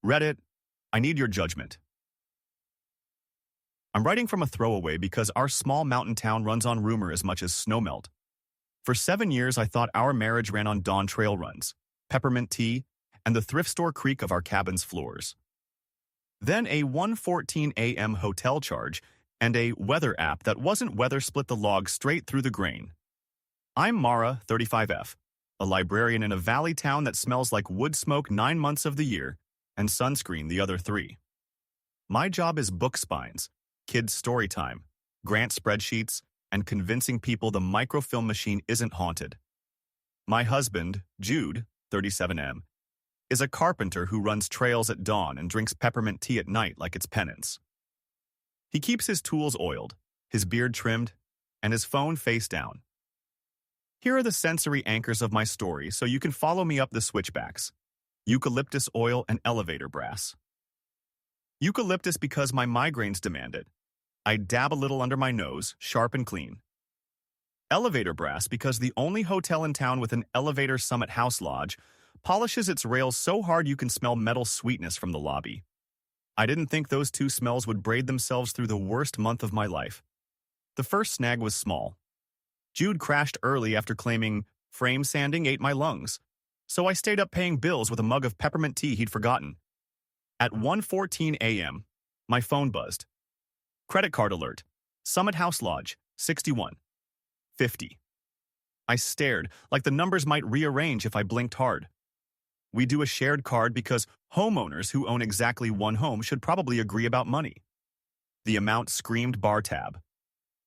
Reddit, I need your judgment. I'm writing from a throwaway because our small mountain town runs on rumor as much as snowmelt. For 7 years, I thought our marriage ran on dawn trail runs, peppermint tea, and the thrift store creak of our cabin's floors. Then a 1:14 a.m. hotel charge and a weather app that wasn't weather split the log straight through the grain. I'm Mara, 35F, a librarian in a valley town that smells like wood smoke 9 months of the year and sunscreen the other 3. My job is book spines, kids' story time, grant spreadsheets, and convincing people the microfilm machine isn't haunted. My husband, Jude, 37M, is a carpenter who runs trails at dawn and drinks peppermint tea at night like it's penance. He keeps his tools oiled, his beard trimmed, and his phone face down. Here are the sensory anchors of my story so you can follow me up the switchbacks: eucalyptus oil and elevator brass. Eucalyptus because my migraines demand it. I dab a little under my nose, sharp and clean. Elevator brass because the only hotel in town with an elevator Summit House Lodge polishes its rails so hard you can smell metal sweetness from the lobby. I didn't think those 2 smells would braid themselves through the worst month of my life. The first snag was small. Jude crashed early after claiming frame sanding ate my lungs, so I stayed up paying bills with a mug of peppermint tea he'd forgotten. At 1:14 a.m., my phone buzzed. Credit card alert. Summit House Lodge, 6150. I stared, like the numbers might rearrange if I blinked hard. We do a shared card because homeowners who own exactly one home should probably agree about money. The amount screamed bar tab.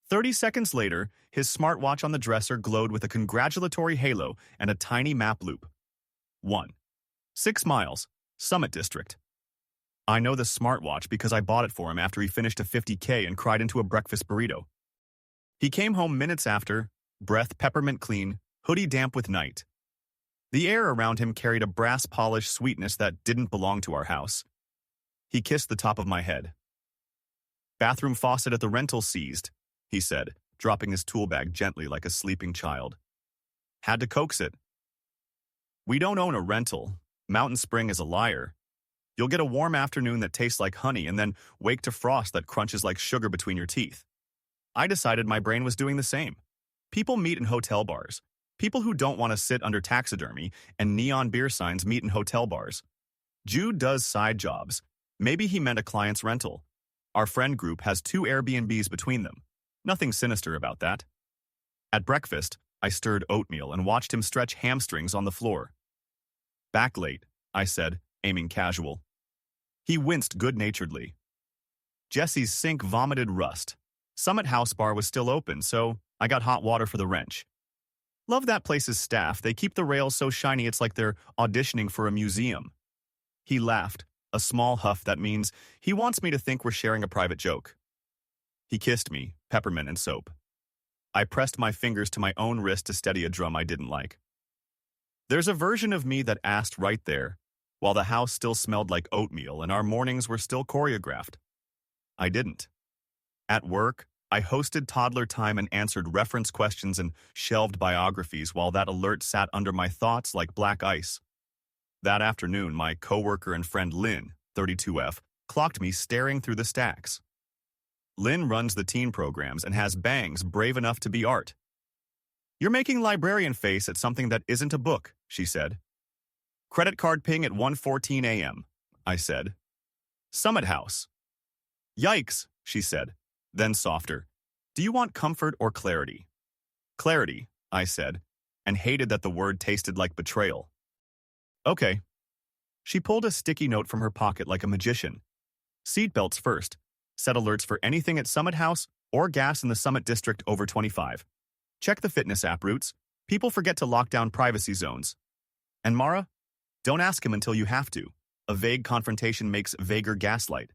30 seconds later, his smartwatch on the dresser glowed with a congratulatory halo and a tiny map loop. 1. 6 miles, Summit District. I know the smartwatch because I bought it for him after he finished a 50K and cried into a breakfast burrito. He came home minutes after, breath peppermint clean, hoodie damp with night. The air around him carried a brass-polished sweetness that didn't belong to our house. He kissed the top of my head. Bathroom faucet at the rental seized, he said, dropping his tool bag gently like a sleeping child. Had to coax it. We don't own a rental. Mountain Spring is a liar. You'll get a warm afternoon that tastes like honey and then wake to frost that crunches like sugar between your teeth. I decided my brain was doing the same. People meet in hotel bars. People who don't want to sit under taxidermy and neon beer signs meet in hotel bars. Jude does side jobs. Maybe he meant a client's rental. Our friend group has 2 Airbnbs between them. Nothing sinister about that. At breakfast, I stirred oatmeal and watched him stretch hamstrings on the floor. Back late, I said, aiming casual. He winced good-naturedly. Jesse's sink vomited rust. Summit House Bar was still open, so I got hot water for the wrench. Love that place's staff. They keep the rails so shiny it's like they're auditioning for a museum. He laughed, a small huff that means he wants me to think we're sharing a private joke. He kissed me, peppermint and soap. I pressed my fingers to my own wrist to steady a drum I didn't like. There's a version of me that asked right there, while the house still smelled like oatmeal and our mornings were still choreographed. I didn't. At work, I hosted toddler time and answered reference questions and shelved biographies while that alert sat under my thoughts like black ice. That afternoon, my coworker and friend Lynn, 32F, clocked me staring through the stacks. Lynn runs the teen programs and has bangs brave enough to be art. You're making librarian face at something that isn't a book, she said. Credit card ping at 1:14 a.m., I said. Summit House. Yikes, she said, then softer. Do you want comfort or clarity? Clarity, I said, and hated that the word tasted like betrayal. Okay. She pulled a sticky note from her pocket like a magician. Seatbelts first. Set alerts for anything at Summit House or gas in the Summit District over 25. Check the fitness app routes. People forget to lock down privacy zones. And Mara? Don't ask him until you have to. A vague confrontation makes vaguer gaslight.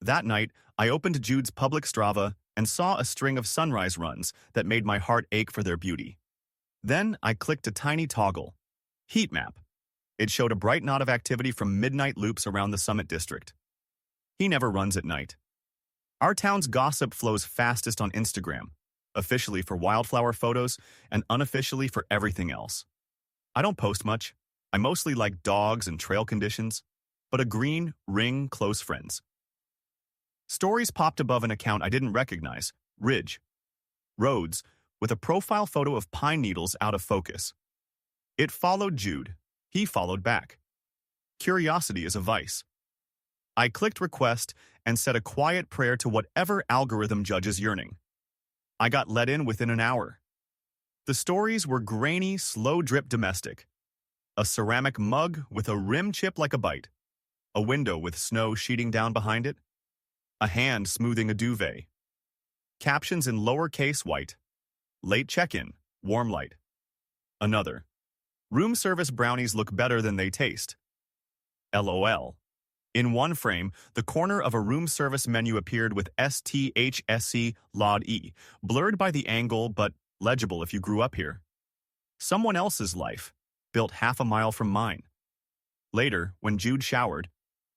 That night, I opened Jude's public Strava and saw a string of sunrise runs that made my heart ache for their beauty. Then I clicked a tiny toggle. Heat map. It showed a bright knot of activity from midnight loops around the Summit District. He never runs at night. Our town's gossip flows fastest on Instagram, officially for wildflower photos and unofficially for everything else. I don't post much. I mostly like dogs and trail conditions. but a green ring close friends. Stories popped above an account I didn't recognize, Ridge. Roads, with a profile photo of pine needles out of focus. It followed Jude. He followed back. Curiosity is a vice. I clicked request and said a quiet prayer to whatever algorithm judges yearning. I got let in within an hour. The stories were grainy, slow-drip domestic. A ceramic mug with a rim chip like a bite. A window with snow sheeting down behind it. A hand smoothing a duvet. Captions in lowercase white. Late check-in, warm light. Another. Room service brownies look better than they taste. LOL. In one frame, the corner of a room service menu appeared with STHSC LOD E, blurred by the angle but legible if you grew up here. Someone else's life, built half a mile from mine. Later, when Jude showered,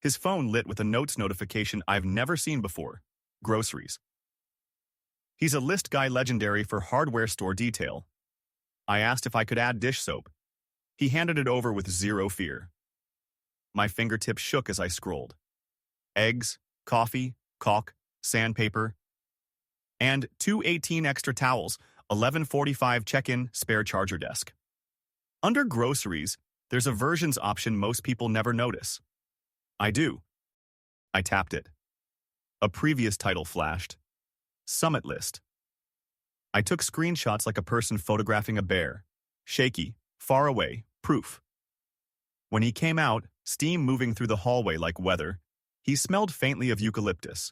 his phone lit with a notes notification I've never seen before. Groceries. He's a list guy legendary for hardware store detail. I asked if I could add dish soap. He handed it over with zero fear. My fingertips shook as I scrolled. Eggs, coffee, caulk, sandpaper, and 218 extra towels, 1145 check-in, spare charger desk. Under groceries, there's a versions option most people never notice. I do. I tapped it. A previous title flashed. Summit list. I took screenshots like a person photographing a bear. Shaky, far away, proof. When he came out, steam moving through the hallway like weather, he smelled faintly of eucalyptus.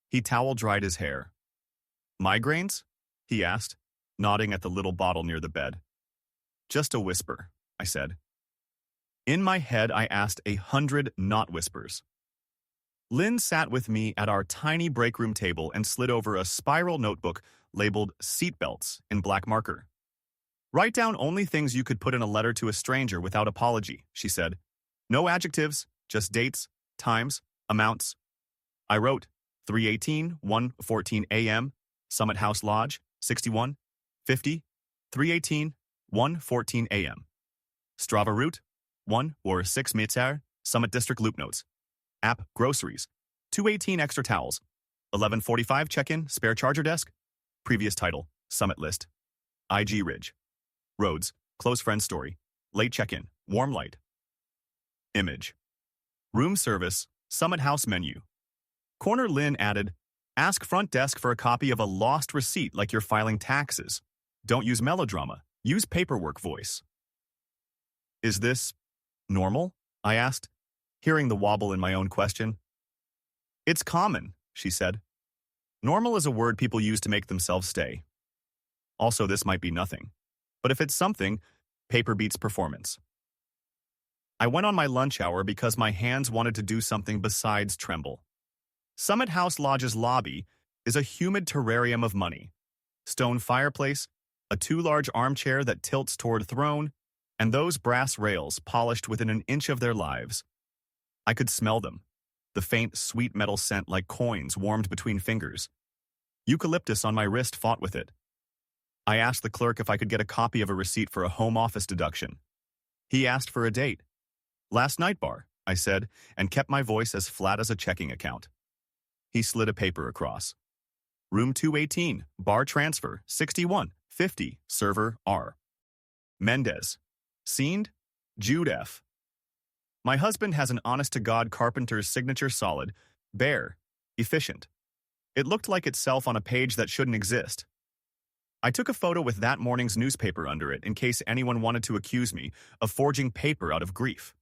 He towel-dried his hair. Migraines? He asked, nodding at the little bottle near the bed. Just a whisper, I said. In my head, I asked 100 not whispers. Lynn sat with me at our tiny break room table and slid over a spiral notebook labeled seatbelts in black marker. Write down only things you could put in a letter to a stranger without apology, she said. No adjectives, just dates, times, amounts. I wrote 3:18, 1:14 a.m., Summit House Lodge, 61, 50, 3:18, 1:14 a.m. Strava route, 1 or 6 Mitzar, Summit District Loop Notes. App, groceries, 218 extra towels, 1145 check-in, spare charger desk. Previous title, Summit List. IG Ridge. Roads, close friend story, late check-in, warm light. Image. Room service, Summit House menu. Corner Lynn added, ask front desk for a copy of a lost receipt like you're filing taxes. Don't use melodrama, use paperwork voice. Is this normal? I asked, hearing the wobble in my own question. It's common, she said. Normal is a word people use to make themselves stay. Also, this might be nothing. But if it's something, paper beats performance. I went on my lunch hour because my hands wanted to do something besides tremble. Summit House Lodge's lobby is a humid terrarium of money. Stone fireplace, a too large armchair that tilts toward throne, and those brass rails polished within an inch of their lives. I could smell them, the faint, sweet metal scent like coins warmed between fingers. Eucalyptus on my wrist fought with it. I asked the clerk if I could get a copy of a receipt for a home office deduction. He asked for a date. Last night, bar, I said, and kept my voice as flat as a checking account. He slid a paper across. Room 218, bar transfer, 61, 50, server R. Mendez. Seened? Jude F. My husband has an honest-to-God carpenter's signature solid, bare, efficient. It looked like itself on a page that shouldn't exist. I took a photo with that morning's newspaper under it in case anyone wanted to accuse me of forging paper out of grief.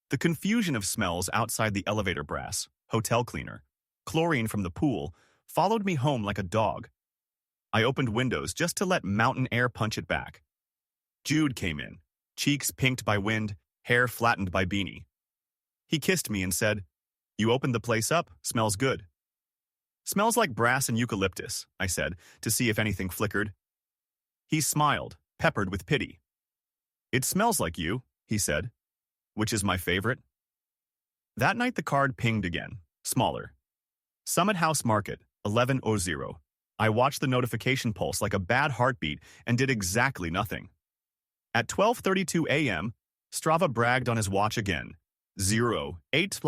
The confusion of smells outside the elevator brass, hotel cleaner, chlorine from the pool, followed me home like a dog. I opened windows just to let mountain air punch it back. Jude came in, cheeks pinked by wind, hair flattened by beanie. He kissed me and said, "You opened the place up, smells good." "Smells like brass and eucalyptus," I said, to see if anything flickered. He smiled, peppered with pity. "It smells like you," he said. Which is my favorite? That night the card pinged again, smaller. Summit House Market, 11:00. I watched the notification pulse like a bad heartbeat and did exactly nothing. At 12:32 a.m., Strava bragged on his watch again, 08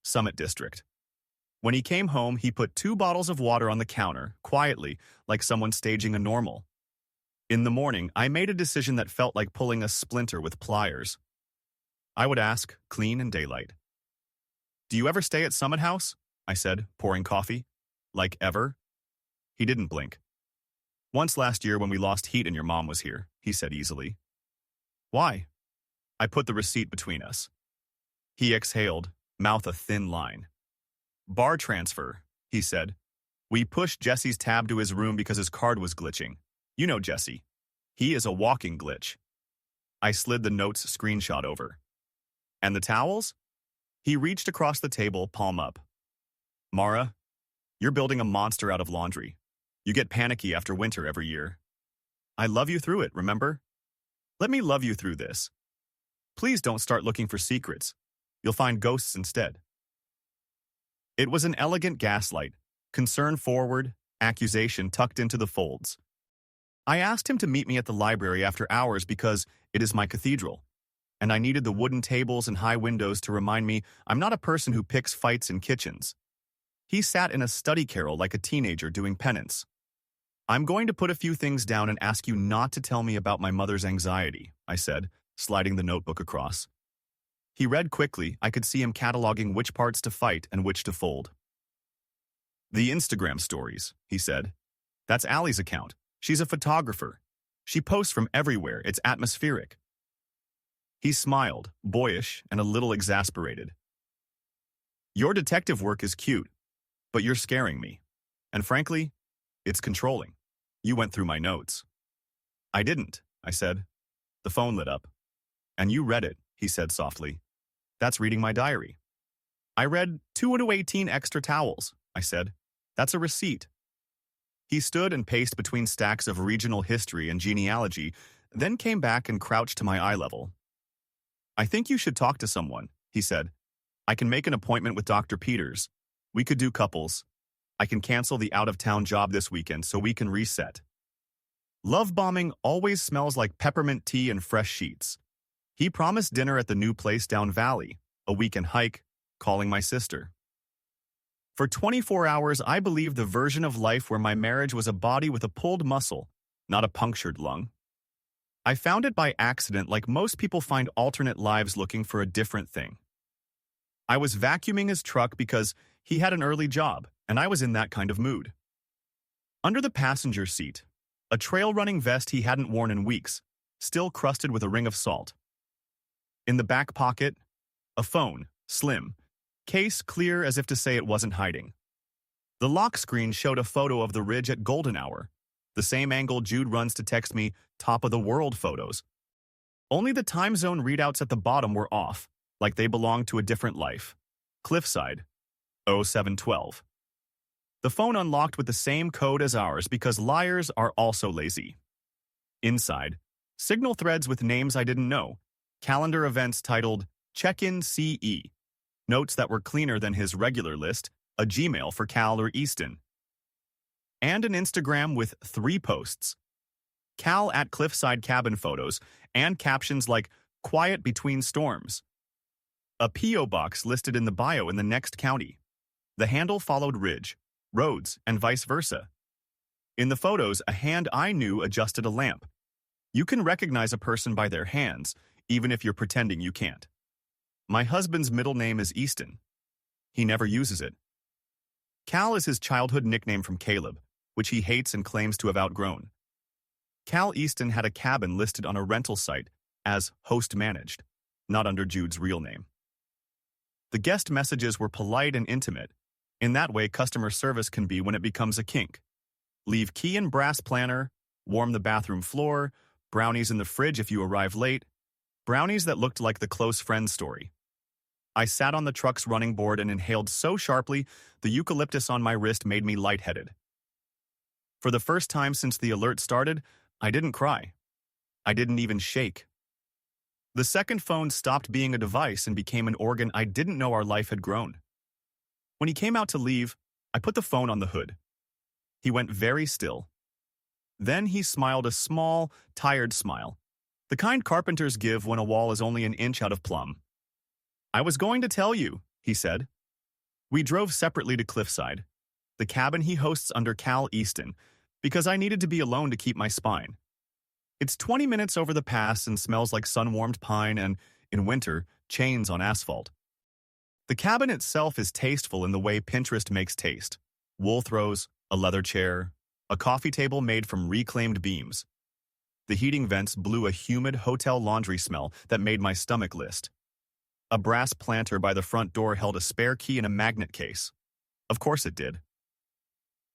Summit District. When he came home, he put 2 bottles of water on the counter, quietly, like someone staging a normal. In the morning, I made a decision that felt like pulling a splinter with pliers. I would ask, clean in daylight. "Do you ever stay at Summit House?" I said, pouring coffee. "Like ever?" He didn't blink. "Once last year when we lost heat and your mom was here," he said easily. "Why?" I put the receipt between us. He exhaled, mouth a thin line. "Bar transfer," he said. "We pushed Jesse's tab to his room because his card was glitching. You know Jesse. He is a walking glitch." I slid the notes screenshot over. "And the towels?" He reached across the table, palm up. "Mara, you're building a monster out of laundry. You get panicky after winter every year. I love you through it, remember? Let me love you through this. Please don't start looking for secrets. You'll find ghosts instead." It was an elegant gaslight, concern forward, accusation tucked into the folds. I asked him to meet me at the library after hours because it is my cathedral, and I needed the wooden tables and high windows to remind me I'm not a person who picks fights in kitchens. He sat in a study carrel like a teenager doing penance. "I'm going to put a few things down and ask you not to tell me about my mother's anxiety," I said, sliding the notebook across. He read quickly. I could see him cataloging which parts to fight and which to fold. "The Instagram stories," he said. "That's Allie's account. She's a photographer. She posts from everywhere. It's atmospheric." He smiled, boyish and a little exasperated. "Your detective work is cute, but you're scaring me. And frankly, it's controlling. You went through my notes." "I didn't," I said. The phone lit up. "And you read it," he said softly. "That's reading my diary." "I read 2 to 18 extra towels," I said. "That's a receipt." He stood and paced between stacks of regional history and genealogy, then came back and crouched to my eye level. "I think you should talk to someone," he said. "I can make an appointment with Dr. Peters. We could do couples. I can cancel the out-of-town job this weekend so we can reset. Love bombing always smells like peppermint tea and fresh sheets." He promised dinner at the new place down valley, a weekend hike, calling my sister. For 24 hours, I believed the version of life where my marriage was a body with a pulled muscle, not a punctured lung. I found it by accident, like most people find alternate lives looking for a different thing. I was vacuuming his truck because he had an early job, and I was in that kind of mood. Under the passenger seat, a trail-running vest he hadn't worn in weeks, still crusted with a ring of salt. In the back pocket, a phone, slim, case clear as if to say it wasn't hiding. The lock screen showed a photo of the ridge at golden hour, the same angle Jude runs to text me top-of-the-world photos. Only the time zone readouts at the bottom were off, like they belonged to a different life. Cliffside, 0712. The phone unlocked with the same code as ours because liars are also lazy. Inside, signal threads with names I didn't know, calendar events titled Check-in CE, notes that were cleaner than his regular list, a Gmail for Cal or Easton, and an Instagram with 3 posts. Cal at Cliffside cabin photos and captions like Quiet between storms. A P.O. box listed in the bio in the next county. The handle followed ridge, roads, and vice versa. In the photos, a hand I knew adjusted a lamp. You can recognize a person by their hands, even if you're pretending you can't. My husband's middle name is Easton. He never uses it. Cal is his childhood nickname from Caleb, which he hates and claims to have outgrown. Cal Easton had a cabin listed on a rental site as host-managed, not under Jude's real name. The guest messages were polite and intimate. In that way, customer service can be when it becomes a kink. Leave key and brass planner, warm the bathroom floor, brownies in the fridge if you arrive late, brownies that looked like the close friend story. I sat on the truck's running board and inhaled so sharply, the eucalyptus on my wrist made me lightheaded. For the first time since the alert started, I didn't cry. I didn't even shake. The second phone stopped being a device and became an organ I didn't know our life had grown. When he came out to leave, I put the phone on the hood. He went very still. Then he smiled a small, tired smile, the kind carpenters give when a wall is only an inch out of plumb. I was going to tell you, he said. We drove separately to Cliffside, the cabin he hosts under Cal Easton, because I needed to be alone to keep my spine. It's 20 minutes over the pass and smells like sun-warmed pine and, in winter, chains on asphalt. The cabin itself is tasteful in the way Pinterest makes taste. Wool throws, a leather chair, a coffee table made from reclaimed beams. The heating vents blew a humid hotel laundry smell that made my stomach list. A brass planter by the front door held a spare key in a magnet case. Of course it did.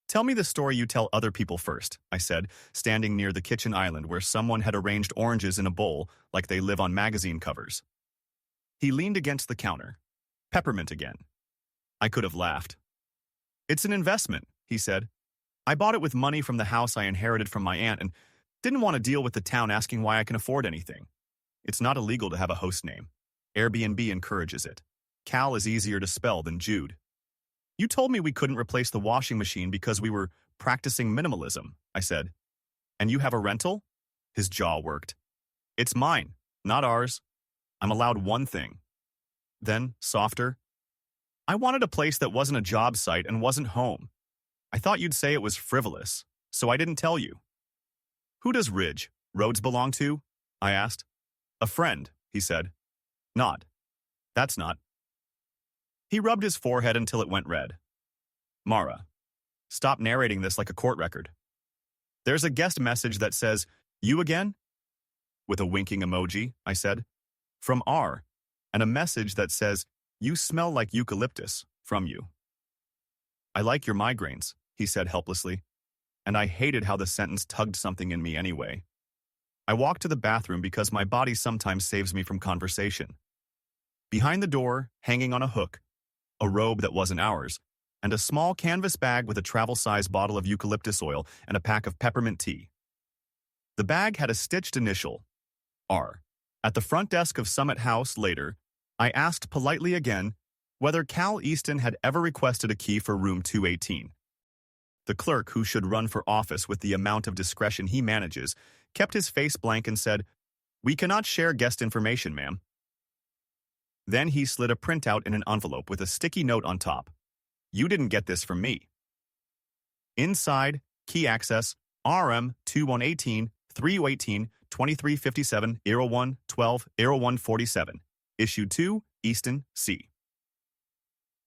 Tell me the story you tell other people first, I said, standing near the kitchen island where someone had arranged oranges in a bowl like they live on magazine covers. He leaned against the counter. Peppermint again. I could have laughed. It's an investment, he said. I bought it with money from the house I inherited from my aunt and didn't want to deal with the town asking why I can afford anything. It's not illegal to have a host name. Airbnb encourages it. Cal is easier to spell than Jude. You told me we couldn't replace the washing machine because we were practicing minimalism, I said. And you have a rental? His jaw worked. It's mine, not ours. I'm allowed one thing. Then, softer, I wanted a place that wasn't a job site and wasn't home. I thought you'd say it was frivolous, so I didn't tell you. Who does Ridge Roads belong to? I asked. A friend, he said. Not. That's not. He rubbed his forehead until it went red. Mara, stop narrating this like a court record. There's a guest message that says, "You again?" With a winking emoji, I said. From R, and a message that says, "You smell like eucalyptus," from you. I like your migraines, he said helplessly, and I hated how the sentence tugged something in me anyway. I walked to the bathroom because my body sometimes saves me from conversation. Behind the door, hanging on a hook, a robe that wasn't ours, and a small canvas bag with a travel-size bottle of eucalyptus oil and a pack of peppermint tea. The bag had a stitched initial, R. At the front desk of Summit House later, I asked politely again whether Cal Easton had ever requested a key for room 218. The clerk, who should run for office with the amount of discretion he manages, kept his face blank and said, "We cannot share guest information, ma'am." Then he slid a printout in an envelope with a sticky note on top. You didn't get this from me. Inside, key access, RM 2118 318 2357 01 12 01 47. Issue 2, Easton, C.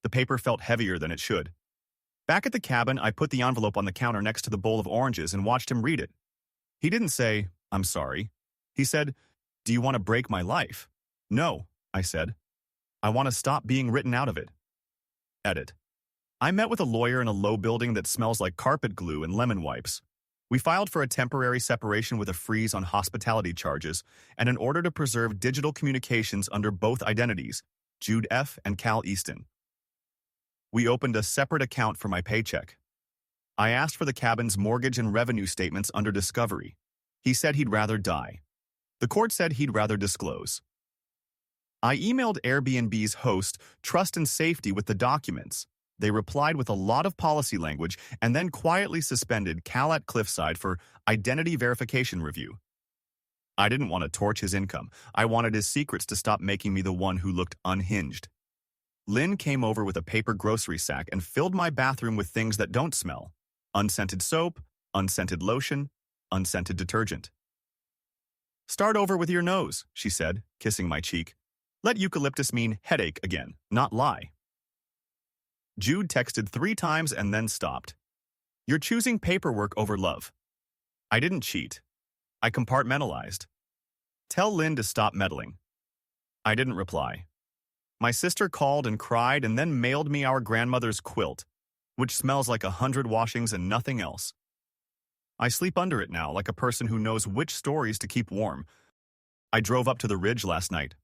The paper felt heavier than it should. Back at the cabin, I put the envelope on the counter next to the bowl of oranges and watched him read it. He didn't say, "I'm sorry." He said, "Do you want to break my life?" "No," I said. "I want to stop being written out of it." Edit. I met with a lawyer in a low building that smells like carpet glue and lemon wipes. We filed for a temporary separation with a freeze on hospitality charges and an order to preserve digital communications under both identities, Jude F. and Cal Easton. We opened a separate account for my paycheck. I asked for the cabin's mortgage and revenue statements under discovery. He said he'd rather die. The court said he'd rather disclose. I emailed Airbnb's host, Trust and Safety, with the documents. They replied with a lot of policy language and then quietly suspended Cal at Cliffside for identity verification review. I didn't want to torch his income. I wanted his secrets to stop making me the one who looked unhinged. Lynn came over with a paper grocery sack and filled my bathroom with things that don't smell. Unscented soap, unscented lotion, unscented detergent. Start over with your nose, she said, kissing my cheek. Let eucalyptus mean headache again, not lie. Jude texted 3 times and then stopped. You're choosing paperwork over love. I didn't cheat. I compartmentalized. Tell Lynn to stop meddling. I didn't reply. My sister called and cried and then mailed me our grandmother's quilt, which smells like 100 washings and nothing else. I sleep under it now like a person who knows which stories to keep warm. I drove up to the ridge last night.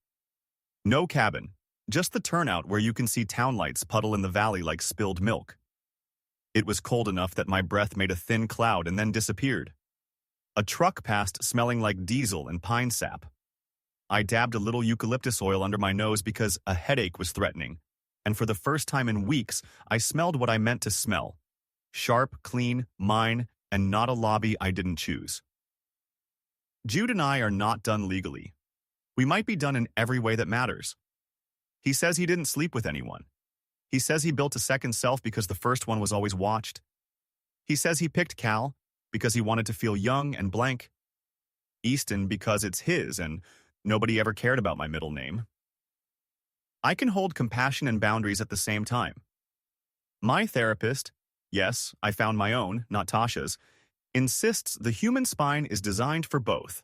No cabin, just the turnout where you can see town lights puddle in the valley like spilled milk. It was cold enough that my breath made a thin cloud and then disappeared. A truck passed smelling like diesel and pine sap. I dabbed a little eucalyptus oil under my nose because a headache was threatening, and for the first time in weeks, I smelled what I meant to smell. Sharp, clean, mine, and not a lobby I didn't choose. Jude and I are not done legally. We might be done in every way that matters. He says he didn't sleep with anyone. He says he built a second self because the first one was always watched. He says he picked Cal because he wanted to feel young and blank. Easton because it's his and nobody ever cared about my middle name. I can hold compassion and boundaries at the same time. My therapist, yes, I found my own, not Tasha's, insists the human spine is designed for both.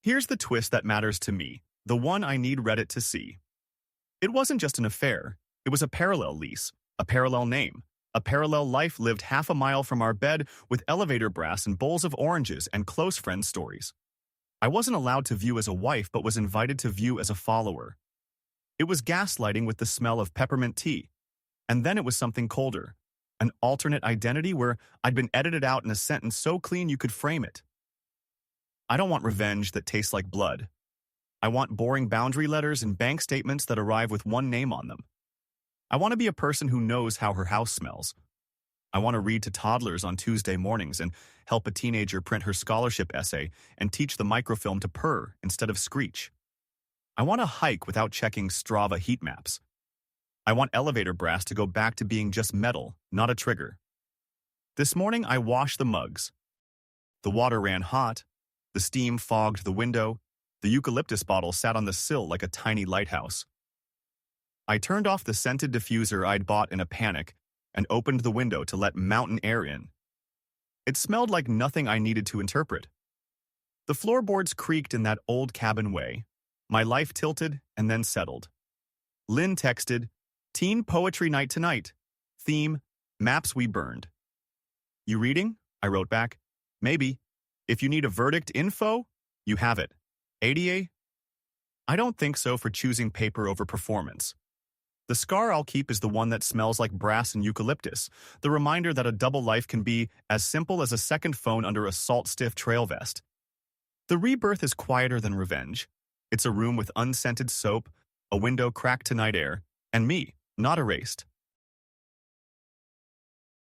Here's the twist that matters to me, the one I need Reddit to see. It wasn't just an affair, it was a parallel lease, a parallel name, a parallel life lived half a mile from our bed with elevator brass and bowls of oranges and close friend stories. I wasn't allowed to view as a wife but was invited to view as a follower. It was gaslighting with the smell of peppermint tea. And then it was something colder, an alternate identity where I'd been edited out in a sentence so clean you could frame it. I don't want revenge that tastes like blood. I want boring boundary letters and bank statements that arrive with one name on them. I want to be a person who knows how her house smells. I want to read to toddlers on Tuesday mornings and help a teenager print her scholarship essay and teach the microfilm to purr instead of screech. I want to hike without checking Strava heat maps. I want elevator brass to go back to being just metal, not a trigger. This morning I washed the mugs. The water ran hot, the steam fogged the window, the eucalyptus bottle sat on the sill like a tiny lighthouse. I turned off the scented diffuser I'd bought in a panic and opened the window to let mountain air in. It smelled like nothing I needed to interpret. The floorboards creaked in that old cabin way. My life tilted and then settled. Lynn texted, "Teen poetry night tonight. Theme, maps we burned." "You reading?" I wrote back. "Maybe. If you need a verdict info, you have it. AITA?" I don't think so for choosing paper over performance. The scar I'll keep is the one that smells like brass and eucalyptus, the reminder that a double life can be as simple as a second phone under a salt-stiff trail vest. The rebirth is quieter than revenge. It's a room with unscented soap, a window cracked to night air, and me, not erased.